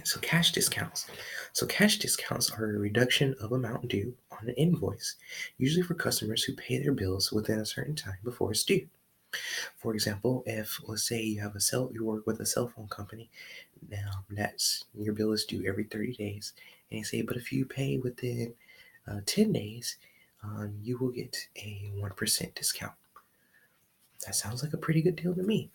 So cash discounts. So cash discounts are a reduction of amount due on an invoice, usually for customers who pay their bills within a certain time before it's due. For example, if let's say you work with a cell phone company, now that's your bill is due every 30 days, and they say, but if you pay within 10 days, you will get a 1% discount. That sounds like a pretty good deal to me.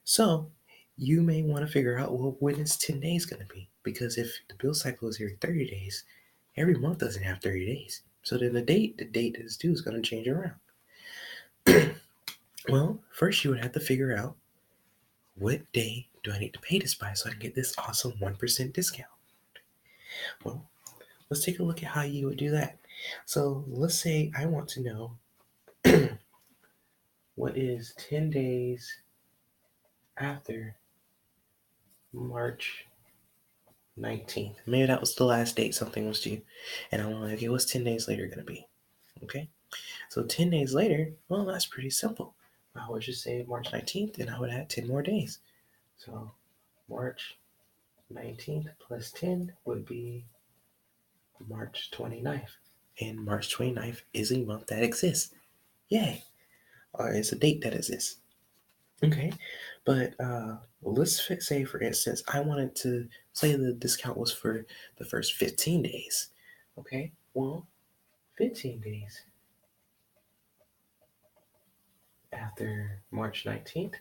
So you may want to figure out, well, when is 10 days going to be? Because if the bill cycle is every 30 days, every month doesn't have 30 days. So then the date that is due is going to change around. Well, first you would have to figure out what day do I need to pay this by so I can get this awesome 1% discount. Well, let's take a look at how you would do that. So let's say I want to know what is 10 days after March 19th. Maybe that was the last date something was due. And I'm like, okay, what's 10 days later going to be? Okay. So 10 days later, well, that's pretty simple. I would just say March 19th and I would add 10 more days. So March 19th plus 10 would be March 29th. And March 29th is a month that exists. Yay. Or it's a date that exists. Okay. But let's say, for instance, I wanted to say the discount was for the first 15 days. Okay. Well, 15 days after March 19th.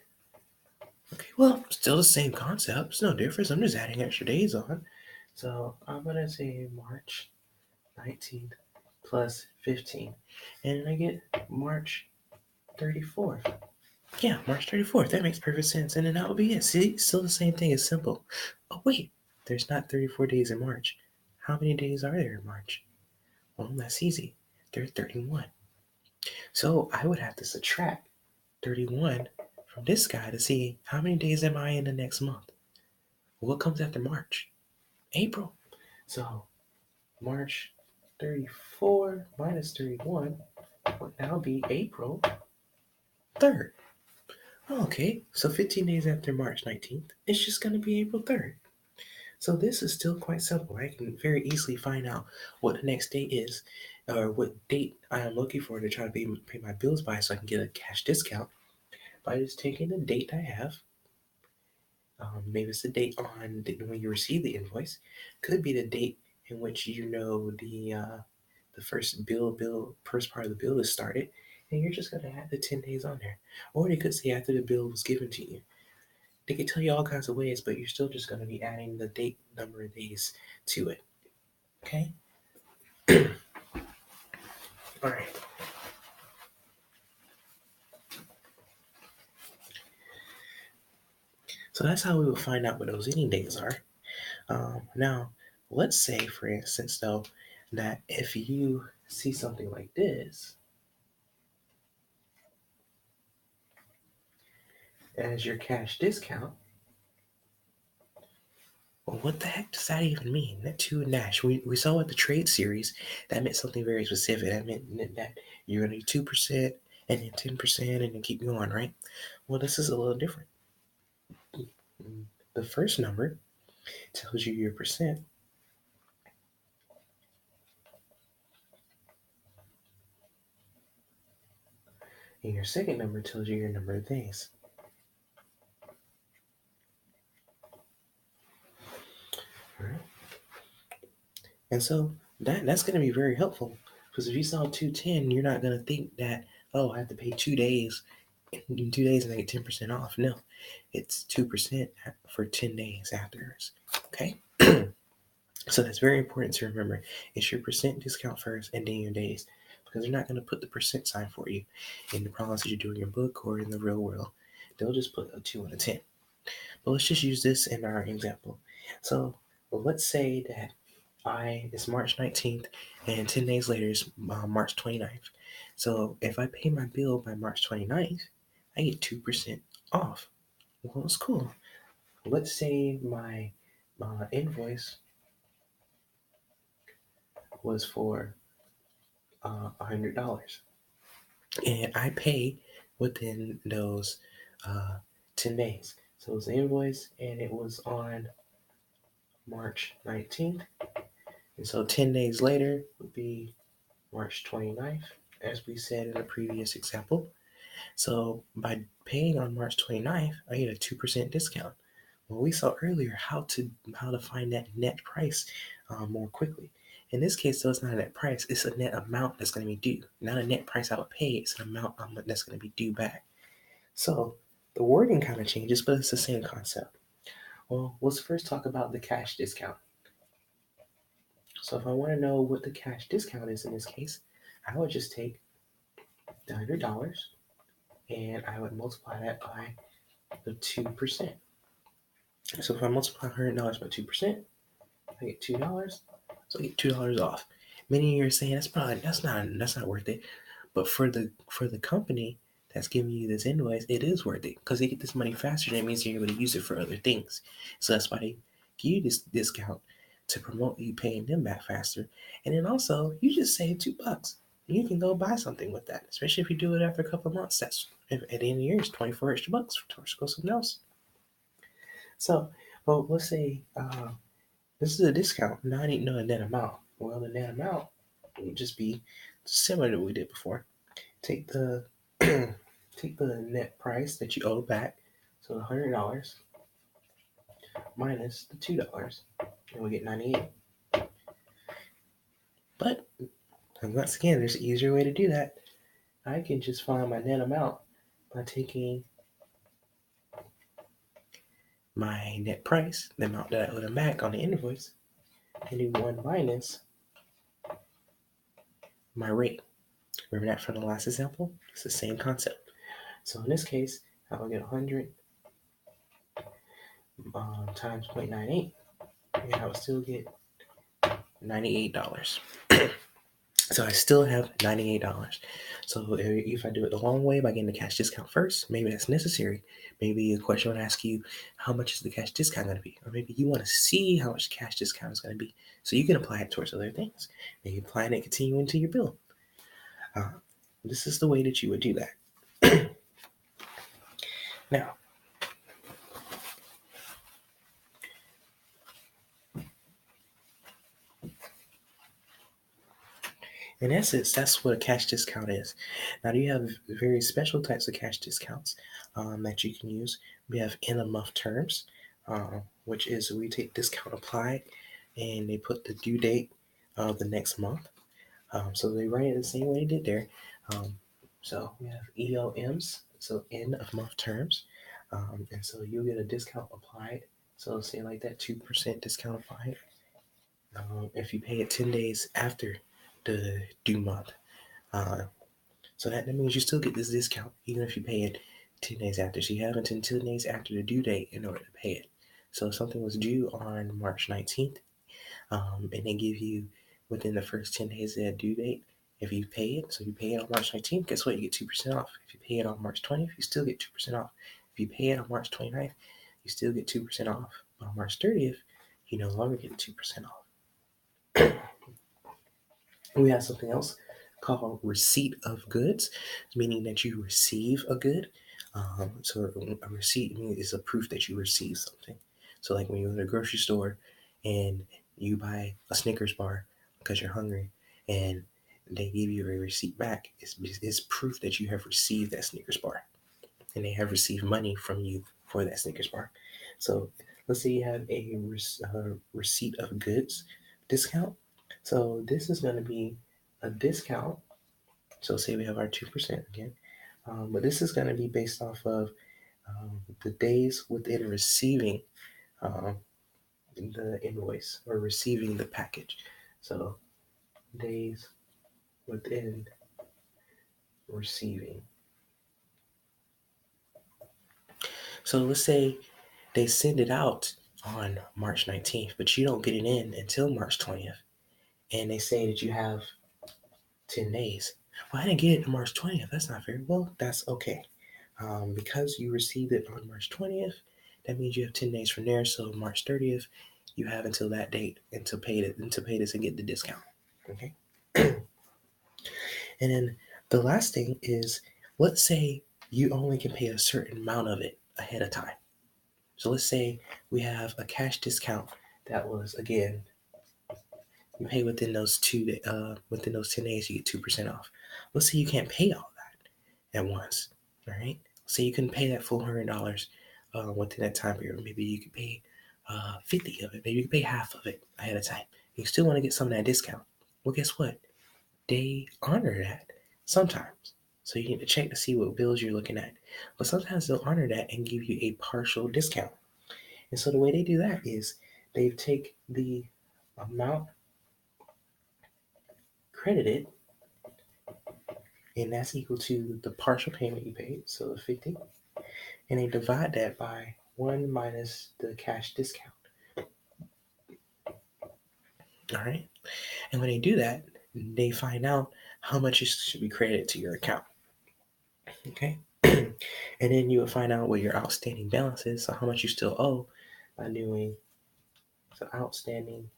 Okay. Well, still the same concept. It's no difference. I'm just adding extra days on. So I'm going to say March 19th plus 15. And I get March 34th. Yeah, March 34th. That makes perfect sense. And then that would be it. See, still the same thing. It's simple. Oh, wait. There's not 34 days in March. How many days are there in March? Well, that's easy. There are 31. So I would have to subtract 31 from this guy to see how many days am I in the next month. What comes after March? April. So March 34 minus 31 would now be April 3rd. Okay, so 15 days after March 19th, it's just going to be April 3rd. So this is still quite simple. I can very easily find out what the next date is, or what date I am looking for to try to pay my bills by so I can get a cash discount by just taking the date I have. Maybe it's the date on when you receive the invoice. Could be the date in which you know the first part of the bill is started, and you're just gonna add the 10 days on there. Or they could say after the bill was given to you. They could tell you all kinds of ways, but you're still just gonna be adding the date, number of days to it. Okay. All right. So that's how we will find out what those eating days are. Now, let's say, for instance, though, that if you see something like this as your cash discount, well, what the heck does that even mean? That two and dash. We saw with the trade series that meant something very specific. That meant that you're going to do 2% and then 10% and then keep going, right? Well, this is a little different. The first number tells you your percent. And your second number tells you your number of days. All right. And so that's going to be very helpful because if you saw 210, you're not going to think that, oh, I have to pay 2 days. In 2 days and I get 10% off. No, it's 2% for 10 days afterwards. Okay. So that's very important to remember. It's your percent discount first and then your days because they're not going to put the percent sign for you in the problems that you do in your book or in the real world. They'll just put a 2 and a 10. But let's just use this in our example. So let's say that it's March 19th and 10 days later is March 29th. So if I pay my bill by March 29th, I get 2% off. Well, it's cool. Let's say my invoice was for $100 and I pay within those uh, 10 days. So it was the invoice and it was on March 19th. And so 10 days later would be March 29th, as we said in the previous example. So by paying on March 29th, I get a 2% discount. Well, we saw earlier how to find that net price more quickly. In this case, though, it's not a net price; it's a net amount that's going to be due. Not a net price I would pay; it's an amount that's going to be due back. So the wording kind of changes, but it's the same concept. Well, let's first talk about the cash discount. So if I want to know what the cash discount is in this case, I would just take the $100 and I would multiply that by the 2%. So if I multiply $100 by 2%, I get $2. So I get $2 off. Many of you are saying that's not worth it. But for the company that's giving you this invoice, it is worth it because they get this money faster. That means you're able to use it for other things. So that's why they give you this discount to promote you paying them back faster. And then also you just save $2. You can go buy something with that, especially if you do it after a couple of months. That's at the end of the year, it's 24 extra bucks to go something else. So, well, let's say this is a discount, not even a net amount. Well, the net amount would just be similar to what we did before. Take the take the net price that you owe back, so the $100 minus the $2, and we get 98. But once again, there's an easier way to do that. I can just find my net amount by taking my net price, the amount that I owe them back on the invoice, and do 1 minus my rate. Remember that from the last example? It's the same concept. So in this case, I will get 100 times 0.98, and I will still get $98. So I still have $98. So if I do it the long way by getting the cash discount first, maybe that's necessary. Maybe a question would ask you, how much is the cash discount going to be? Or maybe you want to see how much cash discount is going to be. So you can apply it towards other things. Maybe apply it and continue into your bill. This is the way that you would do that. Now, in essence, that's what a cash discount is. Now, you have very special types of cash discounts that you can use. We have end-of-month terms, which is we take discount applied and they put the due date of the next month. So they write it the same way they did there. So we have EOMs, so end-of-month terms. And so you'll get a discount applied. So say like that 2% discount applied. If you pay it 10 days after the due month. So that means you still get this discount even if you pay it 10 days after. So you have until 10 days after the due date in order to pay it. So if something was due on March 19th, and they give you within the first 10 days of that due date, if you pay it, so you pay it on March 19th, guess what? You get 2% off. If you pay it on March 20th, you still get 2% off. If you pay it on March 29th, you still get 2% off. But on March 30th, you no longer get 2% off. We have something else called receipt of goods, meaning that you receive a good. So a receipt is a proof that you receive something. So like when you go to the grocery store and you buy a Snickers bar because you're hungry and they give you a receipt back, it's proof that you have received that Snickers bar and they have received money from you for that Snickers bar. So let's say you have a receipt of goods discount. So this is going to be a discount. So say we have our 2% again, but this is going to be based off of the days within receiving the invoice or receiving the package. So days within receiving. So let's say they send it out on March 19th, but you don't get it in until March 20th. And they say that you have 10 days. Well, I didn't get it on March 20th. That's not fair. Well, that's okay. Because you received it on March 20th, that means you have 10 days from there. So March 30th, you have until that date and to pay this and get the discount. Okay. And then the last thing is, let's say you only can pay a certain amount of it ahead of time. So let's say we have a cash discount that was, again, you pay within those within those 10 days, you get 2% off. Let's say you can't pay all that at once. All right. So you can pay that full $100 within that time period. Maybe you could pay 50 of it. Maybe you could pay half of it ahead of time. You still want to get some of that discount. Well, guess what? They honor that sometimes. So you need to check to see what bills you're looking at. But sometimes they'll honor that and give you a partial discount. And so the way they do that is they take the amount credited, and that's equal to the partial payment you paid, so the 50, and they divide that by 1 minus the cash discount. All right. And when they do that, they find out how much should be credited to your account. Okay. And then you will find out what your outstanding balance is, so how much you still owe by doing so outstanding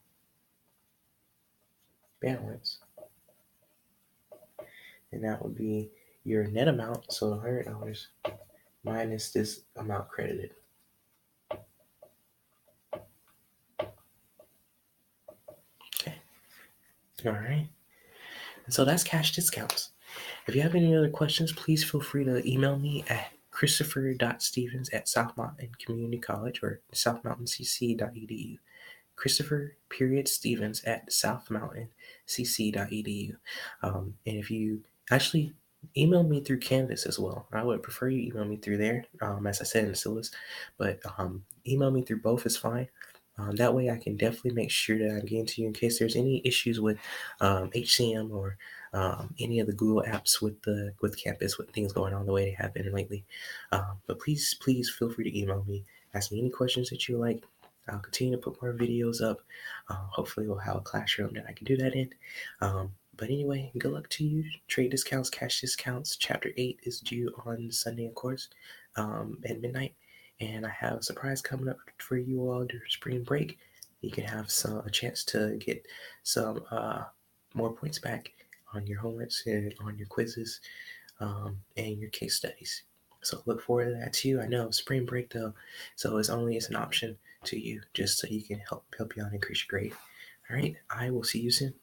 balance. And that would be your net amount, so the $100 minus this amount credited. Okay. All right. And so that's cash discounts. If you have any other questions, please feel free to email me at christopher.stevens@South Mountain Community College or southmountaincc.edu. Christopher.stevens@southmountaincc.edu. And if you actually email me through Canvas as well, I would prefer you email me through there, as I said in the syllabus, but email me through both is fine. That way I can definitely make sure that I'm getting to you in case there's any issues with HCM or any of the Google apps with Campus, with things going on the way they have been lately. But please feel free to email me. Ask me any questions that you like. I'll continue to put more videos up. Hopefully we'll have a classroom that I can do that in. But anyway, good luck to you. Trade discounts, cash discounts. Chapter 8 is due on Sunday, of course, at midnight. And I have a surprise coming up for you all during spring break. You can have a chance to get some more points back on your homeworks and on your quizzes and your case studies. So look forward to that too. I know spring break though, so it's an option to you just so you can help you out and increase your grade. All right, I will see you soon.